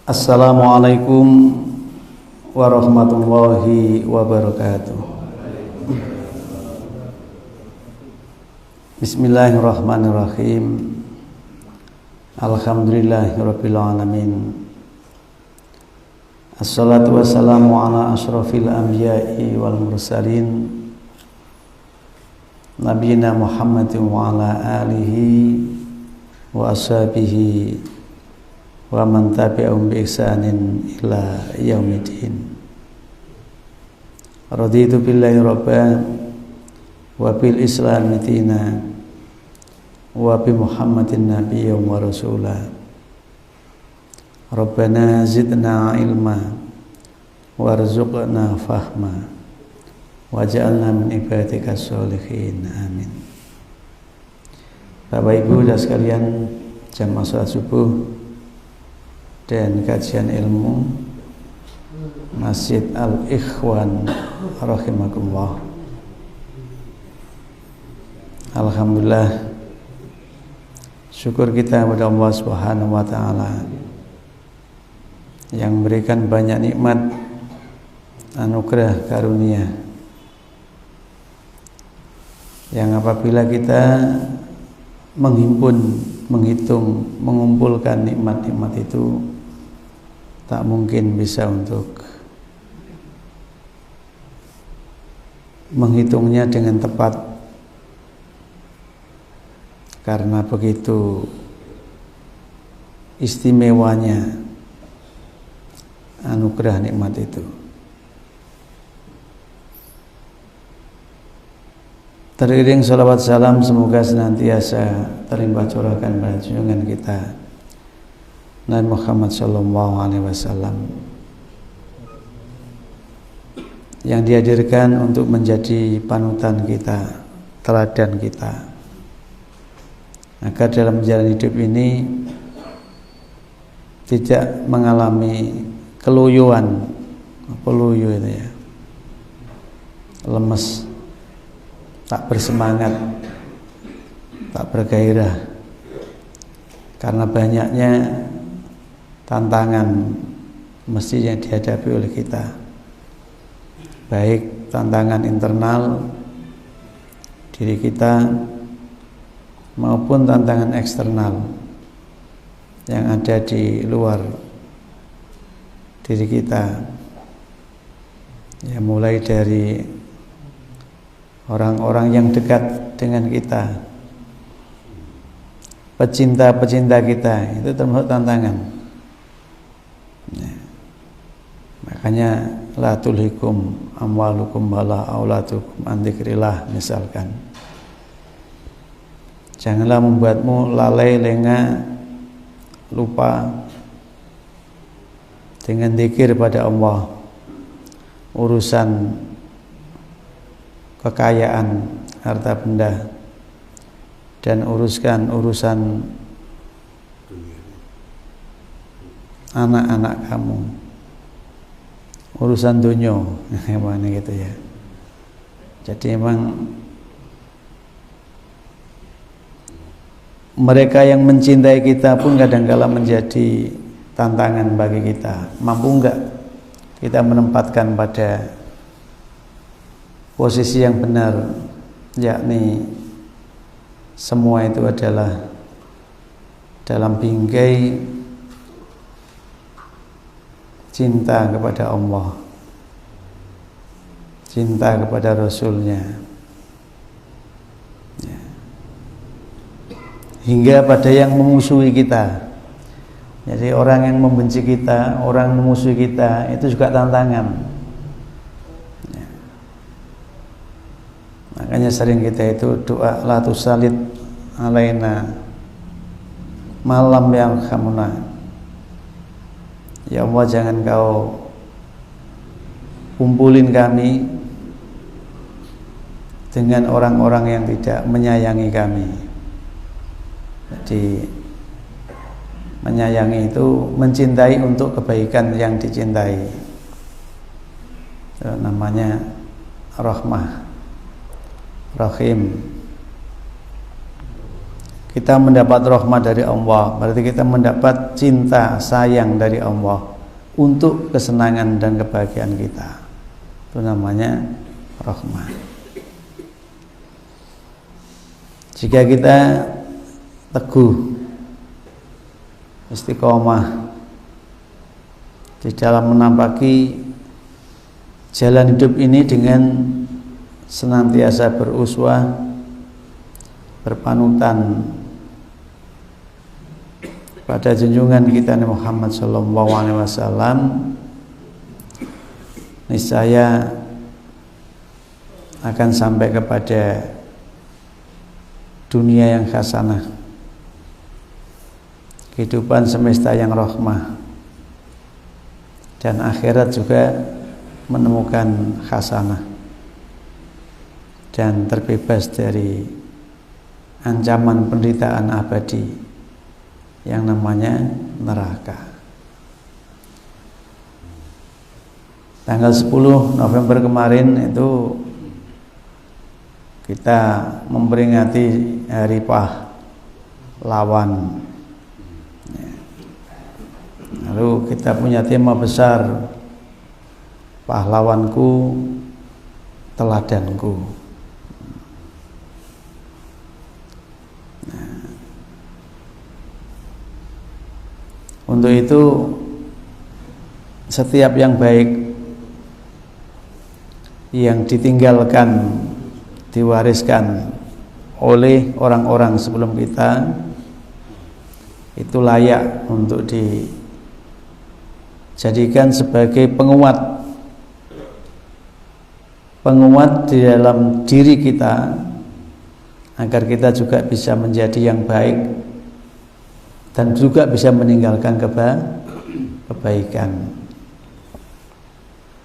Assalamualaikum warahmatullahi wabarakatuh. Bismillahirrahmanirrahim. Alhamdulillahirabbil alamin. Assalatu wassalamu ala asyrafil anbiya'i wal mursalin nabiyina Muhammadin wa ala alihi wa ashabihi wa man tabi'ahum bi ihsanin ila yaumiddin. Raditu billahi rabban wa bil islami dina wa bi Muhammadin nabiyyan wa rasula. Rabbana zidna ilma warzuqna fahma waj'alna min ibadikas sholihin. Amin. Bapak Ibu dan sekalian, jamaah salat subuh dan kajian ilmu Masjid Al-Ikhwan rahimakumullah. Alhamdulillah, syukur kita kepada Allah Subhanahu wa taala yang memberikan banyak nikmat, anugerah, karunia, yang apabila kita menghimpun, menghitung, mengumpulkan nikmat-nikmat itu tak mungkin bisa untuk menghitungnya dengan tepat, karena begitu istimewanya anugerah nikmat itu. Teriring salawat salam semoga senantiasa terlimpah curahkan pada junjungan kita Nabi Muhammad sallallahu alaihi wasallam, yang dihadirkan untuk menjadi panutan kita, teladan kita, agar dalam menjalani hidup ini tidak mengalami keluyuan, peluyu itu ya, lemes, tak bersemangat, tak bergairah, karena banyaknya tantangan mesti yang dihadapi oleh kita, baik tantangan internal diri kita maupun tantangan eksternal yang ada di luar diri kita, ya, mulai dari orang-orang yang dekat dengan kita, pecinta-pecinta kita, itu termasuk tantangan. Ya. Makanya la tulhikum amwalukum wala auladukum an dzikrillah, misalkan. Janganlah membuatmu lalai, lengah, lupa dengan zikir pada Allah, urusan kekayaan, harta benda, dan urusan anak-anak kamu, urusan dunia, gimana gitu ya. Jadi memang mereka yang mencintai kita pun kadang-kala menjadi tantangan bagi kita. Mampu enggak kita menempatkan pada posisi yang benar, yakni semua itu adalah dalam bingkai cinta kepada Allah, cinta kepada Rasulnya, ya. Hingga pada yang memusuhi kita. Jadi orang yang membenci kita, orang memusuhi kita, itu juga tantangan, ya. Makanya sering kita itu doa la tusallit alaina malam yang hamuna. Ya Allah, jangan kau kumpulin kami dengan orang-orang yang tidak menyayangi kami. Jadi menyayangi itu mencintai untuk kebaikan yang dicintai. Itu namanya rahmah, rahim. kita mendapat rahmat dari Allah, berarti kita mendapat cinta, sayang dari Allah untuk kesenangan dan kebahagiaan kita. Itu namanya rahmat. Jika kita teguh, istiqomah di dalam menampaki jalan hidup ini dengan senantiasa beruswah, berpanutan pada junjungan kita Nabi Muhammad SAW, niscaya akan sampai kepada dunia yang hasanah, kehidupan semesta yang rahmah, dan akhirat juga menemukan hasanah dan terbebas dari ancaman penderitaan abadi yang namanya neraka. Tanggal 10 November kemarin itu kita memperingati Hari Pahlawan. Lalu kita punya tema besar, pahlawanku, teladanku. Untuk itu setiap yang baik yang ditinggalkan, diwariskan oleh orang-orang sebelum kita, itu layak untuk dijadikan sebagai penguat di dalam diri kita, agar kita juga bisa menjadi yang baik dan juga bisa meninggalkan kebaikan.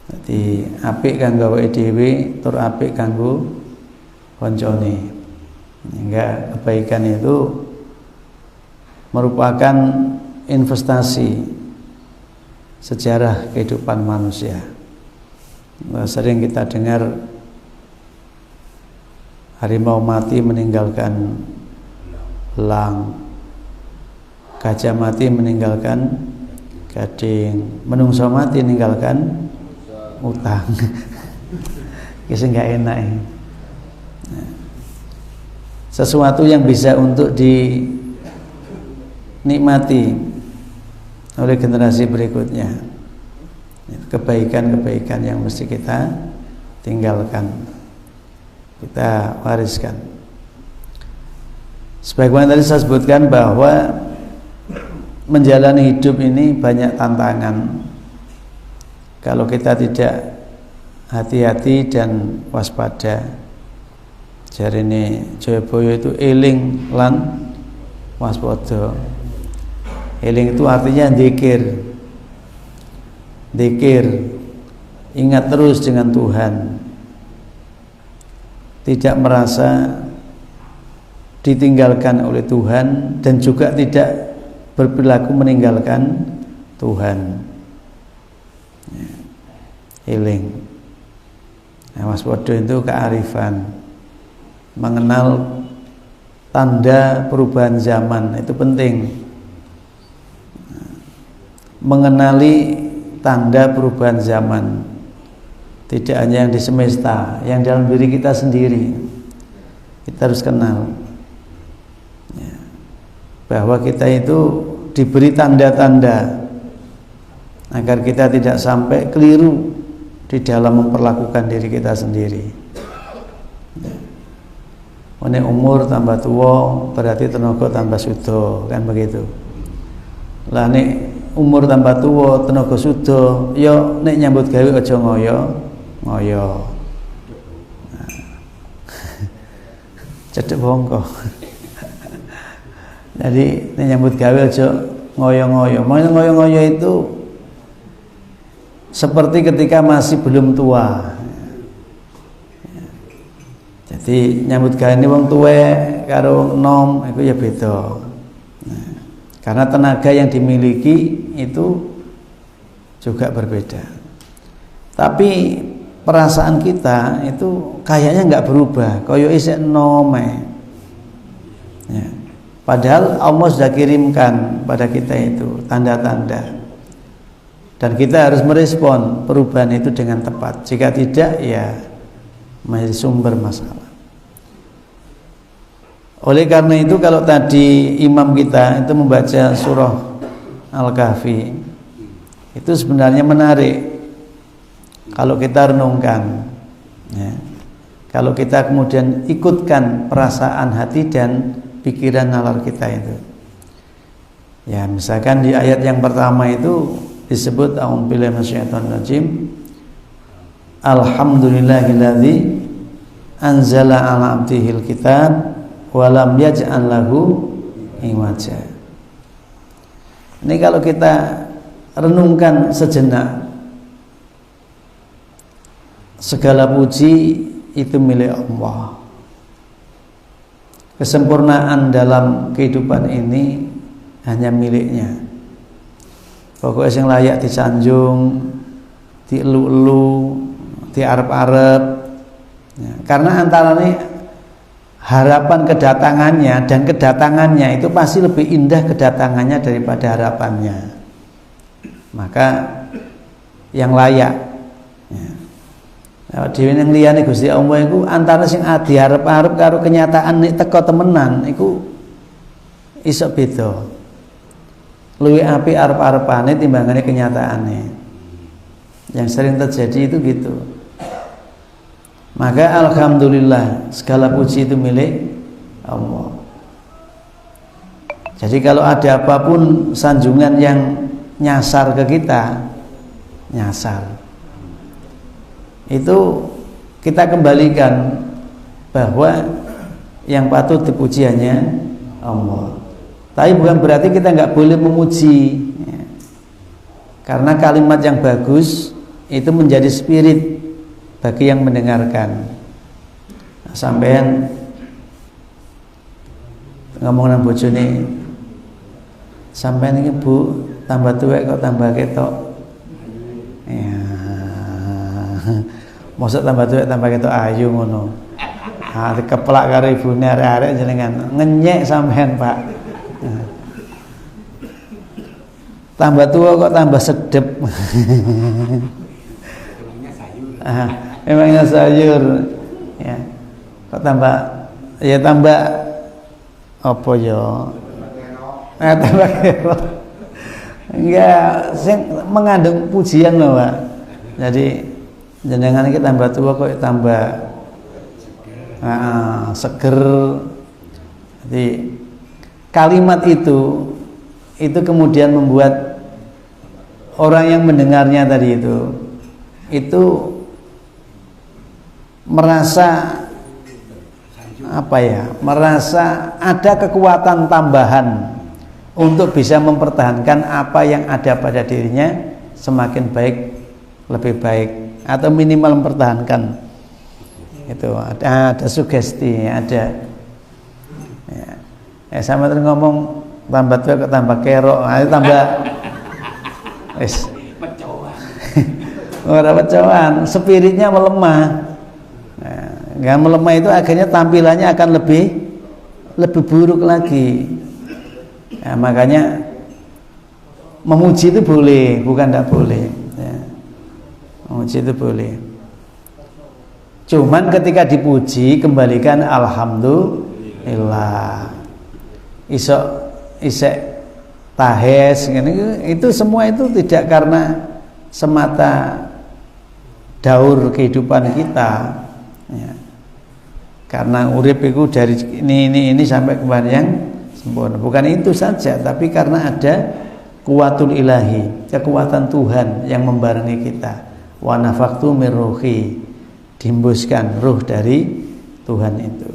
Jadi apik kanggo awake dhewe, tur apik kanggo koncone. Hingga kebaikan itu merupakan investasi sejarah kehidupan manusia. Sering kita dengar harimau mati meninggalkan belang, gajah mati meninggalkan gading, menungso mati meninggalkan utang. Kisah nggak enak ya. Sesuatu yang bisa untuk dinikmati oleh generasi berikutnya, kebaikan-kebaikan yang mesti kita tinggalkan, kita wariskan. Sebagaimana tadi saya sebutkan bahwa menjalani hidup ini banyak tantangan. Kalau kita tidak hati-hati dan waspada, jarine Jayabaya itu eling lan waspada. Eling itu artinya dzikir, ingat terus dengan Tuhan, tidak merasa ditinggalkan oleh Tuhan, dan juga tidak berperilaku meninggalkan Tuhan. Eling. Waspada itu kearifan, mengenal tanda perubahan zaman, itu penting. Mengenali tanda perubahan zaman, tidak hanya yang di semesta, yang dalam diri kita sendiri, kita harus kenal bahwa kita itu diberi tanda-tanda agar kita tidak sampai keliru di dalam memperlakukan diri kita sendiri. Nek umur tambah tua berarti tenaga tambah suda, kan begitu. Lah nek umur tambah tua tenaga suda, ya nek nyambut gawe aja ngoyo. Cedek bongko. Jadi nek nyambut gawe aja ngoyo-ngoyo. Ngoyo-ngoyo itu seperti ketika masih belum tua. Jadi nyambut gawe ini wong tuwe karo nom itu ya beda. Karena tenaga yang dimiliki itu juga berbeda. Tapi perasaan kita itu kayaknya nggak berubah, koyo isih nom. Ya. Padahal Allah sudah kirimkan pada kita itu tanda-tanda. Dan kita harus merespon perubahan itu dengan tepat. Jika tidak, ya menjadi sumber masalah. Oleh karena itu, kalau tadi imam kita itu membaca surah Al-Kahfi, itu sebenarnya menarik kalau kita renungkan, ya. Kalau kita kemudian ikutkan perasaan hati dan pikiran nalar kita itu. Ya, misalkan di ayat yang pertama itu disebut a'udzubillahi minasyaitonirrajim, alhamdulillahilladzi anzala 'ala 'abdihil kitab wa lam yaj'al lahu iwaja. Ini kalau kita renungkan sejenak, segala puji itu milik Allah. Kesempurnaan dalam kehidupan ini hanya miliknya. Pokoknya yang layak disanjung, dielu-elu, diarep-arep, ya, karena antara ini harapan kedatangannya dan kedatangannya itu pasti lebih indah kedatangannya daripada harapannya. Maka yang layak, ya. Nah, dhewe nang liyane Gusti Allah iku antara sing diarep-arep karo kenyataan nek teko temenan iku iso beda. Luwih apik arep-arepane timbangane kenyataane. Yang sering terjadi itu gitu. Maka alhamdulillah segala puji itu milik Allah. Jadi kalau ada apapun sanjungan yang nyasar ke kita, nyasar, itu kita kembalikan bahwa yang patut dipuji hanya Allah. Tapi bukan berarti kita nggak boleh memuji, ya. Karena kalimat yang bagus itu menjadi spirit bagi yang mendengarkan. Nah, sampean ngomong nang bojone, sampean iki Bu tambah tuwek kok tambah ketok. Ya. Mosok tambah tuwek tambah ketok ayu ngono. Ah dikeplak karo ibune arek-arek jenengan ngenyek sampean, Pak. Tambah tua kok tambah sedep. Memangnya sayur, ya. Kok tambah, ya tambah apa ya? Tambah kero. Enggak, sing mengandung pujian loh, Pak. Jadi jenengan iki tambah tua kok tambah seger. Jadi kalimat itu kemudian membuat orang yang mendengarnya tadi itu merasa apa ya? Merasa ada kekuatan tambahan untuk bisa mempertahankan apa yang ada pada dirinya semakin baik, lebih baik, atau minimal mempertahankan. Itu ada sugesti, ada. Ya, sama terus ngomong tambah tua kok tambah kerok, tambah wis ora pecoan, spiritnya melemah. Nah, melemah itu akhirnya tampilannya akan lebih buruk lagi. Nah, makanya memuji itu boleh, bukan tidak boleh. Ya. Memuji itu boleh. Cuman ketika dipuji kembalikan alhamdulillah. Isek tahes itu semua itu tidak karena semata daur kehidupan kita, ya. Karena urip itu dari ini sampai kepada yang sempurna. Bukan itu saja, tapi karena ada kuwatul ilahi, kekuatan Tuhan yang membarengi kita. Wa nafaqtu min ruhi, dihembuskan ruh dari Tuhan itu.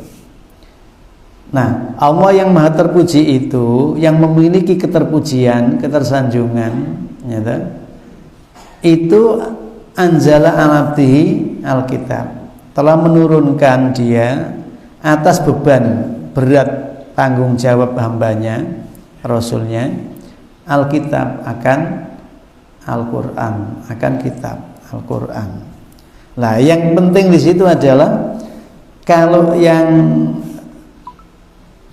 Nah, Allah yang maha terpuji itu, yang memiliki keterpujian, ketersanjungan, ya, itu anzala al-abdihi al-kitab, telah menurunkan dia atas beban berat tanggung jawab hambanya, rasulnya, al-kitab akan Al-Quran, akan kitab Al-Quran. Nah, yang penting di situ adalah kalau yang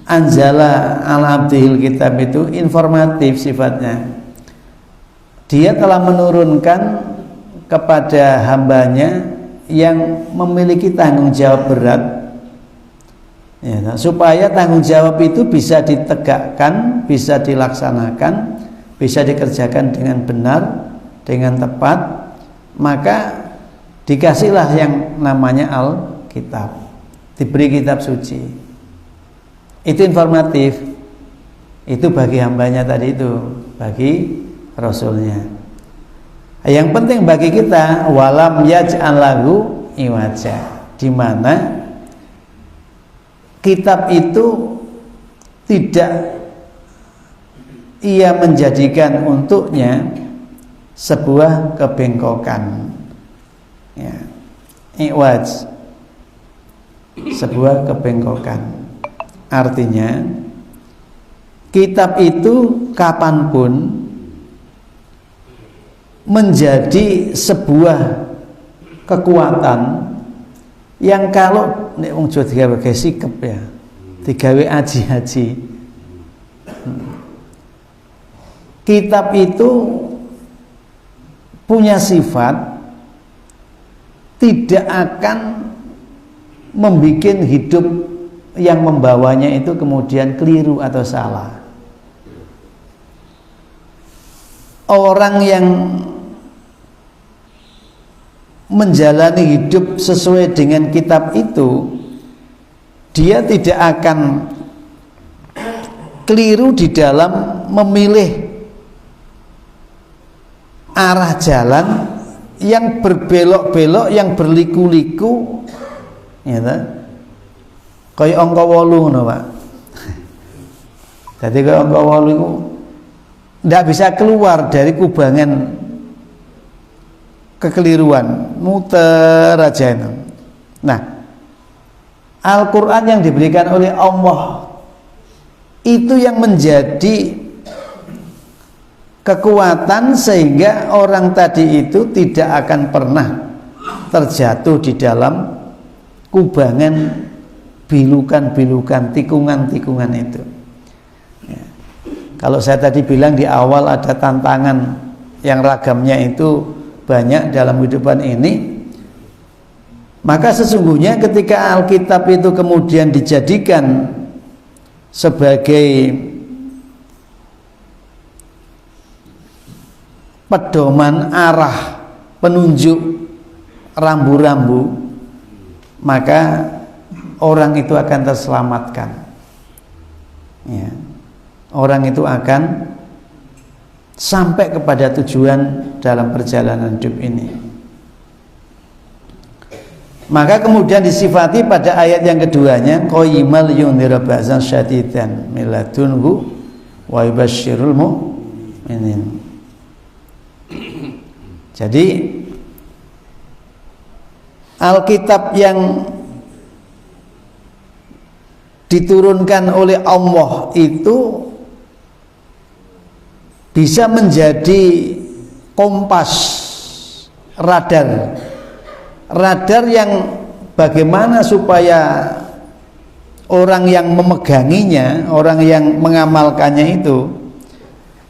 anzala ala abdihil kitab itu informatif sifatnya. Dia telah menurunkan kepada hambanya yang memiliki tanggung jawab berat, ya, supaya tanggung jawab itu bisa ditegakkan, bisa dilaksanakan, bisa dikerjakan dengan benar, dengan tepat. Maka dikasihlah yang namanya Alkitab, diberi kitab suci. Itu informatif. Itu bagi hambanya tadi itu, bagi Rasulnya. Yang penting bagi kita, walam yaj'al lahu iwaja, di mana kitab itu tidak ia menjadikan untuknya sebuah kebengkokan, ya, iwaj, sebuah kebengkokan. Artinya kitab itu kapanpun menjadi sebuah kekuatan yang kalau nek wong Jawa digawe sikep ya, digawe aji-aji. Kitab itu punya sifat tidak akan membuat hidup yang membawanya itu kemudian keliru atau salah. Orang yang menjalani hidup sesuai dengan kitab itu, dia tidak akan keliru di dalam memilih arah jalan yang berbelok-belok, yang berliku-liku, ya, kayak angka 8 ngono, Pak. Jadi kayak angka 8 itu tidak bisa keluar dari kubangan kekeliruan, muter aja itu. Nah, Al-Quran yang diberikan oleh Allah itu yang menjadi kekuatan sehingga orang tadi itu tidak akan pernah terjatuh di dalam kubangan bilukan-bilukan, tikungan-tikungan itu. Ya. Kalau saya tadi bilang di awal ada tantangan yang ragamnya itu banyak dalam kehidupan ini, maka sesungguhnya ketika Alkitab itu kemudian dijadikan sebagai pedoman arah, penunjuk rambu-rambu, maka orang itu akan terselamatkan, ya. Orang itu akan sampai kepada tujuan dalam perjalanan hidup ini. Maka kemudian disifati pada ayat yang keduanya, qayyimal yundhira ba'san syadidan min ladunhu wa yubasysyirul mu'minin. Jadi Alkitab yang diturunkan oleh Allah itu bisa menjadi kompas, radar yang bagaimana supaya orang yang memeganginya, orang yang mengamalkannya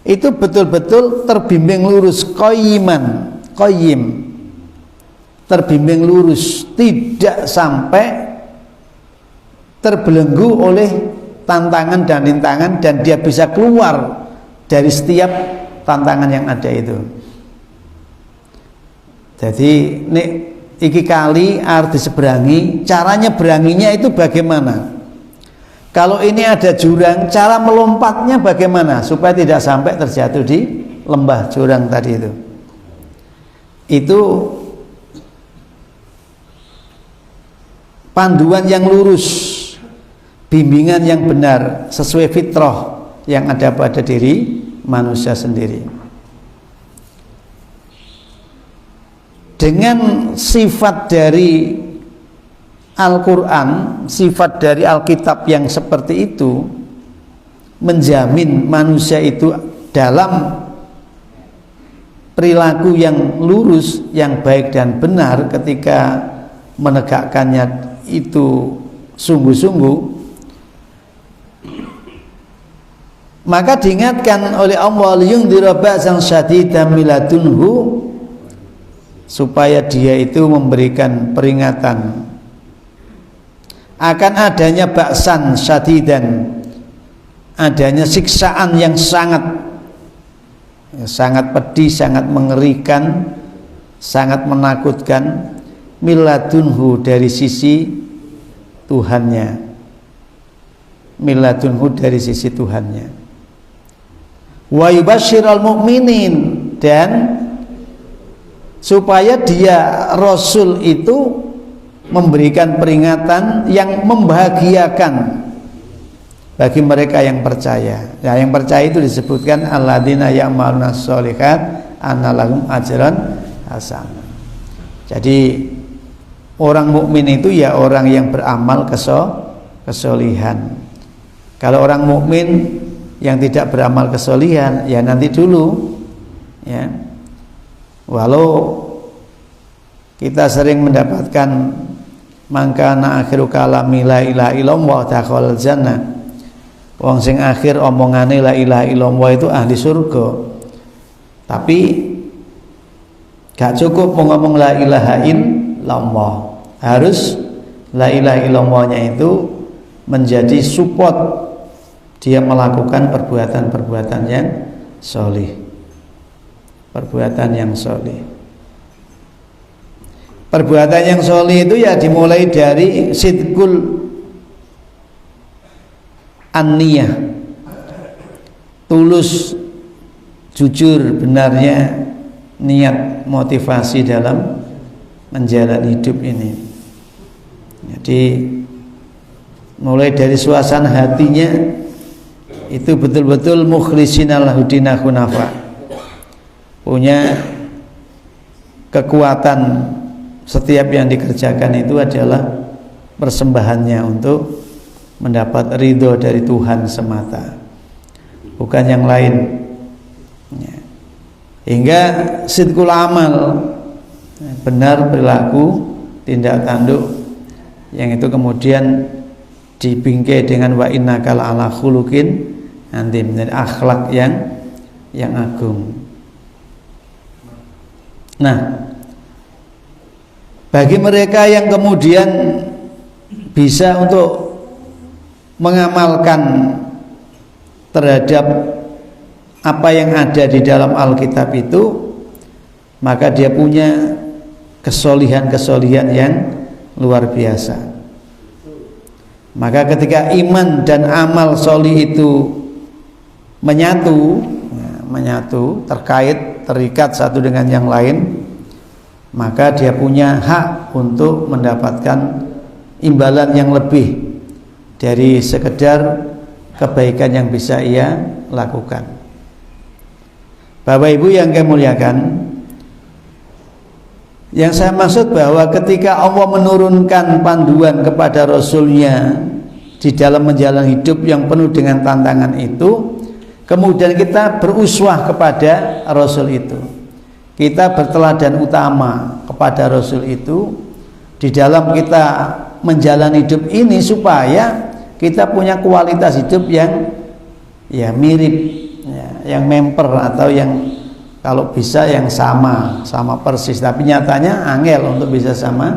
itu betul-betul terbimbing lurus, qayyim, terbimbing lurus, tidak sampai terbelenggu oleh tantangan dan rintangan, dan dia bisa keluar dari setiap tantangan yang ada itu. Jadi nek iki kali arep diseberangi, caranya beranginya itu bagaimana? Kalau ini ada jurang, cara melompatnya bagaimana supaya tidak sampai terjatuh di lembah jurang tadi itu. Itu panduan yang lurus, bimbingan yang benar sesuai fitrah yang ada pada diri manusia sendiri. Dengan sifat dari Al-Quran, sifat dari Alkitab yang seperti itu, menjamin manusia itu dalam perilaku yang lurus, yang baik dan benar ketika menegakkannya itu sungguh-sungguh. Maka diingatkan oleh Allah liyundhira ba'san syadidan min ladunhu, supaya dia itu memberikan peringatan akan adanya ba'san syadidan, adanya siksaan yang sangat pedih, sangat mengerikan, sangat menakutkan, min ladunhu, dari sisi Tuhannya, min ladunhu, dari sisi Tuhannya. Wa yubasyiral mu'minin, dan supaya dia Rasul itu memberikan peringatan yang membahagiakan bagi mereka yang percaya. Ya, yang percaya itu disebutkan alladzina ya'maluna sholihat anna lahum ajran hasanah. Jadi orang mukmin itu ya orang yang beramal kesolihan. Kalau orang mukmin yang tidak beramal kesolihan, ya nanti dulu, ya. Walau kita sering mendapatkan mangkana akhiru kalami la ilaha illallah dakhalal jannah. Wong sing akhir omongane la ilaha illallah itu ahli surga. Tapi gak cukup ngomong la ilaha illallah. Harus la ilaha illallahnya itu menjadi support dia melakukan perbuatan-perbuatan yang solih, perbuatan yang solih. Perbuatan yang solih itu ya dimulai dari sidqul an-niyah, tulus, jujur, benarnya niat, motivasi dalam menjalani hidup ini. Jadi mulai dari suasana hatinya itu betul-betul mukhlisina lahudina hunafa, punya kekuatan. Setiap yang dikerjakan itu adalah persembahannya untuk mendapat ridho dari Tuhan semata, bukan yang lain, ya. Hingga sidqul amal, benar perilaku, tindak tanduk, yang itu kemudian dibingkai dengan wa innaka la'ala khuluqin nanti menjadi akhlak yang agung. Nah, bagi mereka yang kemudian bisa untuk mengamalkan terhadap apa yang ada di dalam Alkitab itu, maka dia punya kesolihan-kesolihan yang luar biasa. Maka ketika iman dan amal solih itu menyatu, terkait, terikat satu dengan yang lain, maka dia punya hak untuk mendapatkan imbalan yang lebih dari sekedar kebaikan yang bisa ia lakukan. Bapak Ibu yang kami muliakan, yang saya maksud bahwa ketika Allah menurunkan panduan kepada Rasulnya di dalam menjalani hidup yang penuh dengan tantangan itu, kemudian kita beruswah kepada Rasul itu, kita berteladan utama kepada Rasul itu di dalam kita menjalani hidup ini, supaya kita punya kualitas hidup yang ya mirip, ya, yang memper, atau yang kalau bisa yang sama persis. Tapi nyatanya angel untuk bisa sama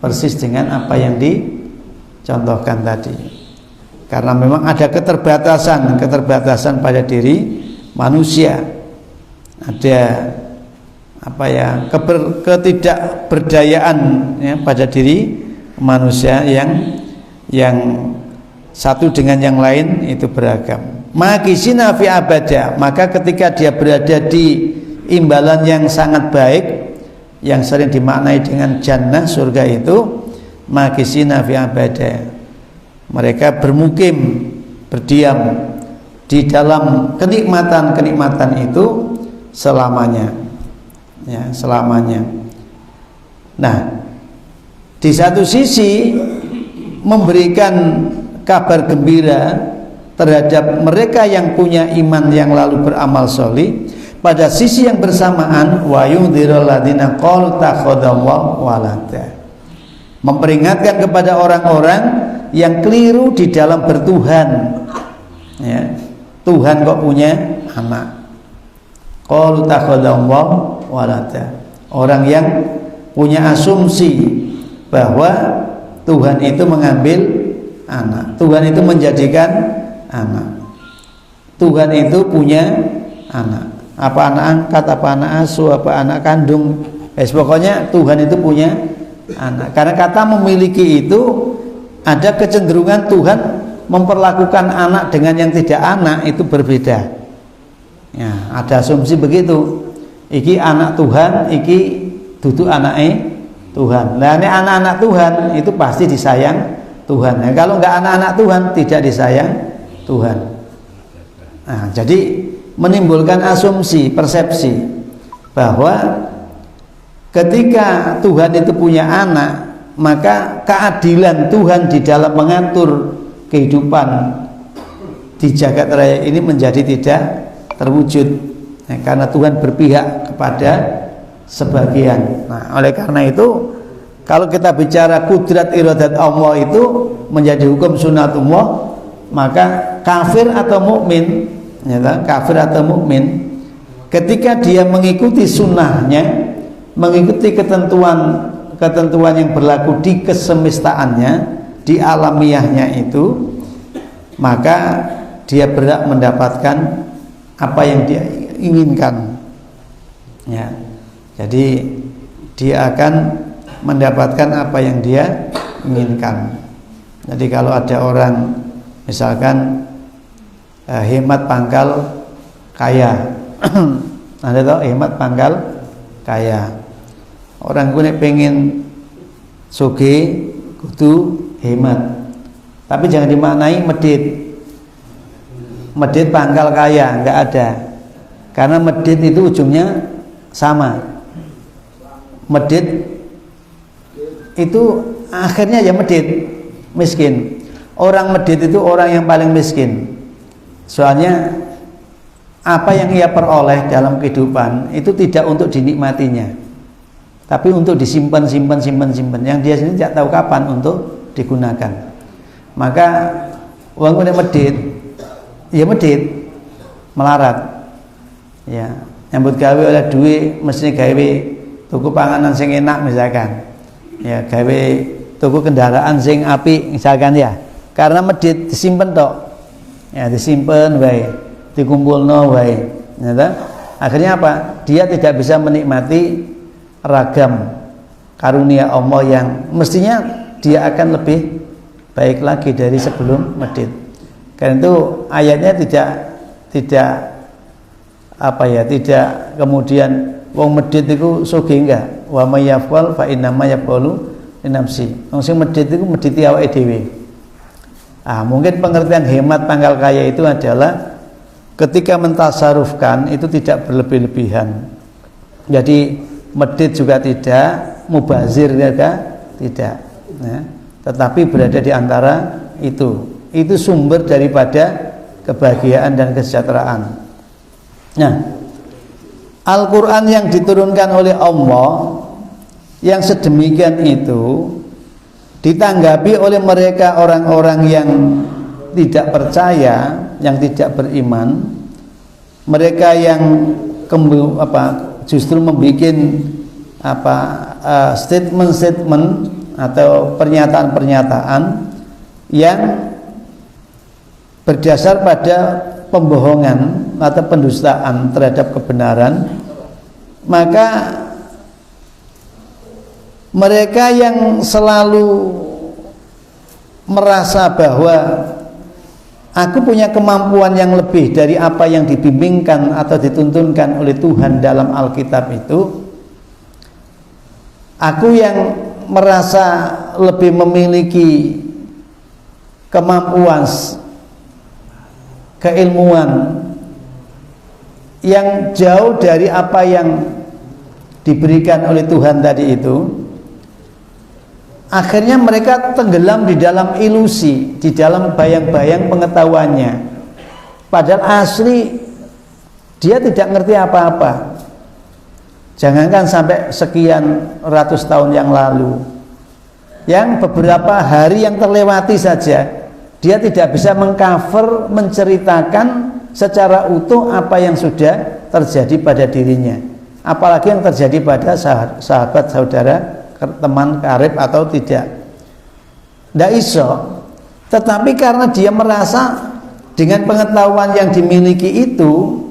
persis dengan apa yang dicontohkan tadi. Karena memang ada keterbatasan pada diri manusia. Ada ketidakberdayaan, ya, pada diri manusia yang satu dengan yang lain itu beragam. Makisina fi abada, maka ketika dia berada di imbalan yang sangat baik, yang sering dimaknai dengan jannah, surga itu, makisina fi abada, mereka bermukim, berdiam di dalam kenikmatan itu selamanya, ya, selamanya. Nah, di satu sisi memberikan kabar gembira terhadap mereka yang punya iman yang lalu beramal solih, pada sisi yang bersamaan wa yundhirul ladzina qalu takhadallahu walada, memperingatkan kepada orang-orang yang keliru di dalam bertuhan, ya, Tuhan kok punya anak. Qalu takhadallahu walada. Orang yang punya asumsi bahwa Tuhan itu mengambil anak, Tuhan itu menjadikan anak, Tuhan itu punya anak. Apa anak angkat, apa anak asuh, apa anak kandung, pokoknya Tuhan itu punya anak. Karena kata memiliki itu ada kecenderungan Tuhan memperlakukan anak dengan yang tidak anak itu berbeda. Ya, ada asumsi begitu. Iki anak Tuhan, iki duduk anaknya Tuhan. Nah, ini anak-anak Tuhan itu pasti disayang Tuhan. Nah, kalau enggak anak-anak Tuhan tidak disayang Tuhan. Nah, jadi menimbulkan asumsi, persepsi bahwa ketika Tuhan itu punya anak, maka keadilan Tuhan di dalam mengatur kehidupan di jagat raya ini menjadi tidak terwujud. Nah, karena Tuhan berpihak kepada sebagian. Nah, oleh karena itu kalau kita bicara kudrat iradat Allah itu menjadi hukum sunatullah, maka kafir atau mukmin, ya, kafir atau mukmin ketika dia mengikuti sunnahnya, mengikuti ketentuan yang berlaku di kesemestaannya, di alamiahnya itu, maka dia berhak mendapatkan apa yang dia inginkan. Ya. Jadi dia akan mendapatkan apa yang dia inginkan. Jadi kalau ada orang misalkan hemat pangkal kaya, ada tahu hemat pangkal kaya. Orang gue pengen soge kudu hemat, tapi jangan dimaknai medit. Medit pangkal kaya enggak ada, karena medit itu ujungnya sama. Medit itu akhirnya ya medit, miskin. Orang medit itu orang yang paling miskin. Soalnya apa yang ia peroleh dalam kehidupan itu tidak untuk dinikmatinya, tapi untuk disimpan. Yang dia sendiri tidak tahu kapan untuk digunakan. Maka uang udah medit, ya medit, melarat. Ya, nyambut gawe oleh duit, mesti gawe tuku panganan sing enak misalkan. Ya, gawe tuku kendaraan sing apik misalkan ya. Karena medit disimpan tok. Ya, disimpan wae, dikumpulno wae. Ya, akhirnya apa? Dia tidak bisa menikmati ragam karunia Allah yang mestinya dia akan lebih baik lagi dari sebelum medit. Karena itu ayatnya tidak kemudian wong medit itu sugih enggak. Wa may yaf'al fa innama yaf'alu li nafsi. Wong sing medit iku mediti awake dhewe. Mungkin pengertian hemat pangkal kaya itu adalah ketika mentasarufkan itu tidak berlebih-lebihan. Jadi medit juga tidak, mubazir juga tidak, ya. Tetapi berada di antara itu sumber daripada kebahagiaan dan kesejahteraan. Nah, Al-Quran yang diturunkan oleh Allah yang sedemikian itu ditanggapi oleh mereka orang-orang yang tidak percaya, yang tidak beriman, mereka yang justru membuat statement-statement atau pernyataan-pernyataan yang berdasar pada pembohongan atau pendustaan terhadap kebenaran. Maka mereka yang selalu merasa bahwa aku punya kemampuan yang lebih dari apa yang dibimbingkan atau dituntunkan oleh Tuhan dalam Alkitab itu, aku yang merasa lebih memiliki kemampuan, keilmuan yang jauh dari apa yang diberikan oleh Tuhan tadi itu, akhirnya mereka tenggelam di dalam ilusi, di dalam bayang-bayang pengetahuannya. Padahal asli dia tidak ngerti apa-apa. Jangankan sampai sekian ratus tahun yang lalu, yang beberapa hari yang terlewati saja dia tidak bisa mengcover, menceritakan secara utuh apa yang sudah terjadi pada dirinya, apalagi yang terjadi pada sahabat, saudara, teman karib atau tidak. Tidak iso. Tetapi karena dia merasa dengan pengetahuan yang dimiliki itu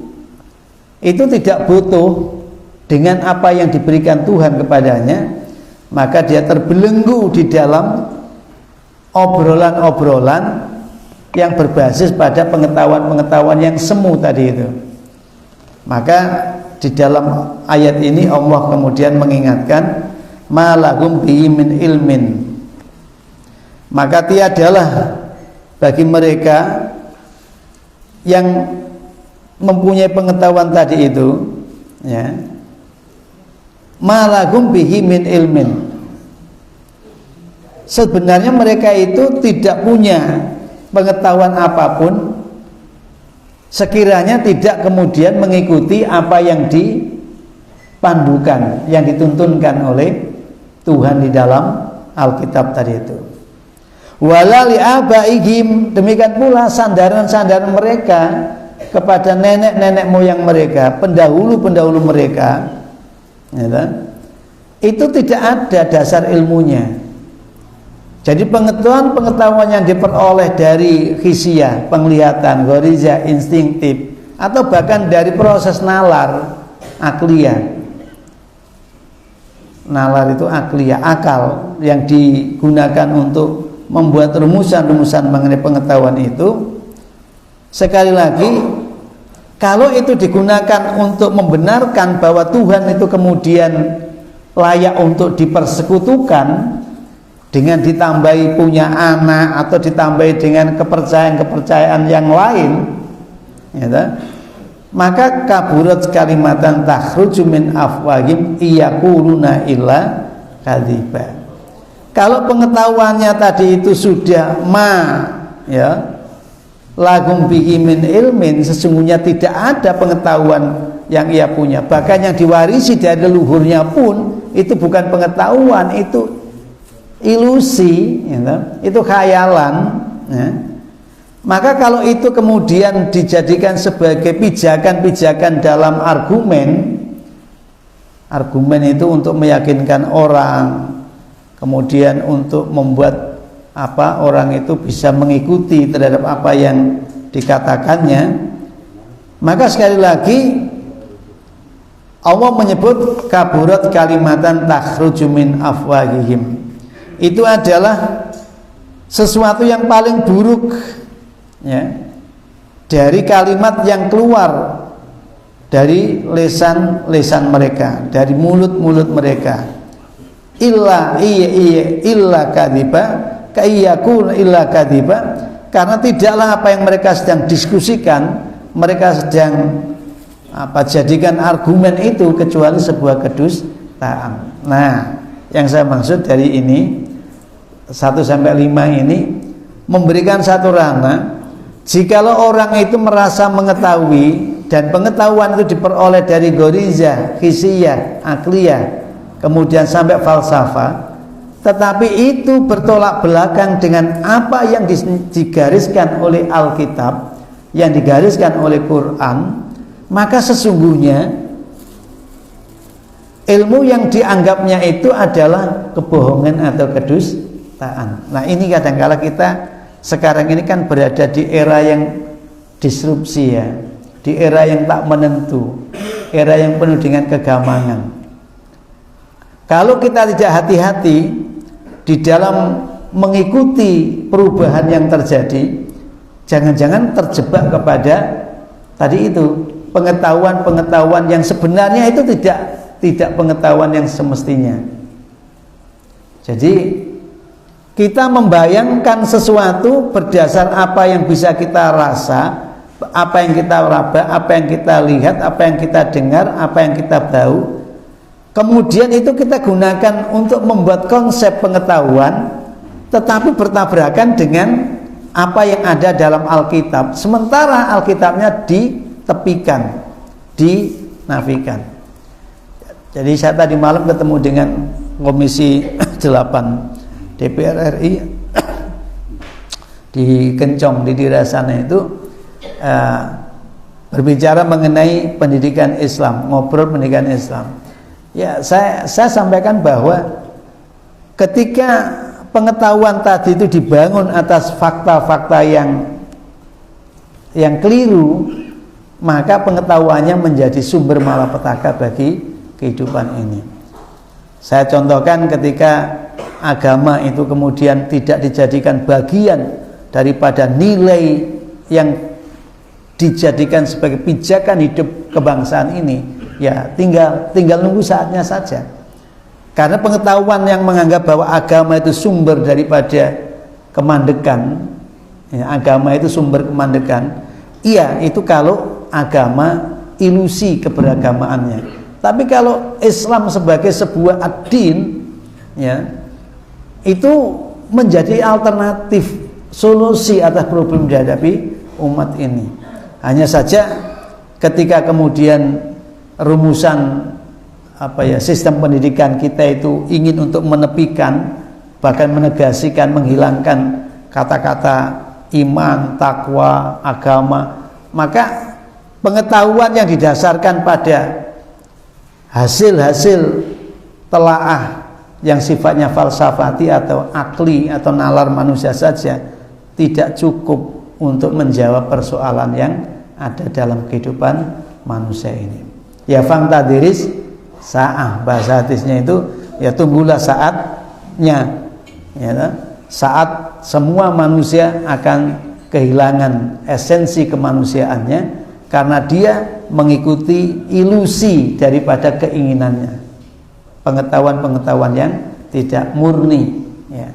tidak butuh dengan apa yang diberikan Tuhan kepadanya, maka dia terbelenggu di dalam obrolan-obrolan yang berbasis pada pengetahuan-pengetahuan yang semu tadi itu. Maka di dalam ayat ini Allah kemudian mengingatkan ma lahum bihi min ilmin, maka tiadalah bagi mereka yang mempunyai pengetahuan tadi itu, ya, ma lahum bihi min ilmin, sebenarnya mereka itu tidak punya pengetahuan apapun sekiranya tidak kemudian mengikuti apa yang dipandukan, yang dituntunkan oleh Tuhan di dalam Alkitab tadi itu. Wala li abaihim, demikian pula sandaran-sandaran mereka kepada nenek-nenek moyang mereka, pendahulu-pendahulu mereka, ya, itu tidak ada dasar ilmunya. Jadi pengetahuan yang diperoleh dari hisiyah, penglihatan, ghorizah, instinktif, atau bahkan dari proses nalar, akliyah. Nalar itu akliyah, akal yang digunakan untuk membuat rumusan-rumusan mengenai pengetahuan itu. Sekali lagi, kalau itu digunakan untuk membenarkan bahwa Tuhan itu kemudian layak untuk dipersekutukan dengan ditambahi punya anak atau ditambahi dengan kepercayaan-kepercayaan yang lain, ya, maka kaburat kalimatan takhruju min afwahim iyaquluna illa kadziba. Kalau pengetahuannya tadi itu sudah ya, lahum bihi min ilmin, sesungguhnya tidak ada pengetahuan yang ia punya, bahkan yang diwarisi dari leluhurnya pun itu bukan pengetahuan, itu ilusi, ya, itu khayalan, ya. Maka kalau itu kemudian dijadikan sebagai pijakan-pijakan dalam argumen itu untuk meyakinkan orang, kemudian untuk membuat orang itu bisa mengikuti terhadap apa yang dikatakannya, maka sekali lagi Allah menyebut kaburat kalimatan takhruju min afwahihim, itu adalah sesuatu yang paling buruk, ya, dari kalimat yang keluar dari lesan mereka, dari mulut mereka. Illa kadziba, kaiyakun illa kadziba, karena tidaklah apa yang mereka sedang diskusikan, mereka sedang jadikan argumen itu kecuali sebuah kedustaan. Nah, yang saya maksud dari ini 1-5 ini memberikan satu ranah. Jikalau orang itu merasa mengetahui dan pengetahuan itu diperoleh dari ghorizah, hisiyah, akliyah, kemudian sampai falsafah, tetapi itu bertolak belakang dengan apa yang digariskan oleh Alkitab, yang digariskan oleh Quran, maka sesungguhnya ilmu yang dianggapnya itu adalah kebohongan atau kedustaan. Nah, ini kadang-kala kita sekarang ini kan berada di era yang disrupsi, ya, di era yang tak menentu, era yang penuh dengan kegamangan. Kalau kita tidak hati-hati di dalam mengikuti perubahan yang terjadi, jangan-jangan terjebak kepada tadi itu pengetahuan-pengetahuan yang sebenarnya itu tidak pengetahuan yang semestinya. Jadi kita membayangkan sesuatu berdasar apa yang bisa kita rasa, apa yang kita raba, apa yang kita lihat, apa yang kita dengar, apa yang kita tahu. Kemudian itu kita gunakan untuk membuat konsep pengetahuan, tetapi bertabrakan dengan apa yang ada dalam Alkitab. Sementara Alkitabnya ditepikan, dinafikan. Jadi saya tadi malam ketemu dengan Komisi 8 DPR RI di Kencong, di daerah sana itu, berbicara mengenai pendidikan Islam, ngobrol pendidikan Islam. Ya, saya sampaikan bahwa ketika pengetahuan tadi itu dibangun atas fakta-fakta yang keliru, maka pengetahuannya menjadi sumber malapetaka bagi kehidupan ini. Saya contohkan ketika agama itu kemudian tidak dijadikan bagian daripada nilai yang dijadikan sebagai pijakan hidup kebangsaan ini, ya tinggal nunggu saatnya saja. Karena pengetahuan yang menganggap bahwa agama itu sumber daripada kemandekan, ya, agama itu sumber kemandekan, iya itu kalau agama ilusi keberagamaannya. Tapi kalau Islam sebagai sebuah ad-din, ya, itu menjadi alternatif solusi atas problem dihadapi umat ini. Hanya saja ketika kemudian rumusan sistem pendidikan kita itu ingin untuk menepikan, bahkan menegasikan, menghilangkan kata-kata iman, takwa, agama, maka pengetahuan yang didasarkan pada hasil-hasil telaah yang sifatnya falsafati atau akli atau nalar manusia saja tidak cukup untuk menjawab persoalan yang ada dalam kehidupan manusia ini. Ya fangtadiris sa'ah, bahasa hadisnya itu ya tunggulah saatnya, ya, saat semua manusia akan kehilangan esensi kemanusiaannya karena dia mengikuti ilusi daripada keinginannya, pengetahuan-pengetahuan yang tidak murni, ya.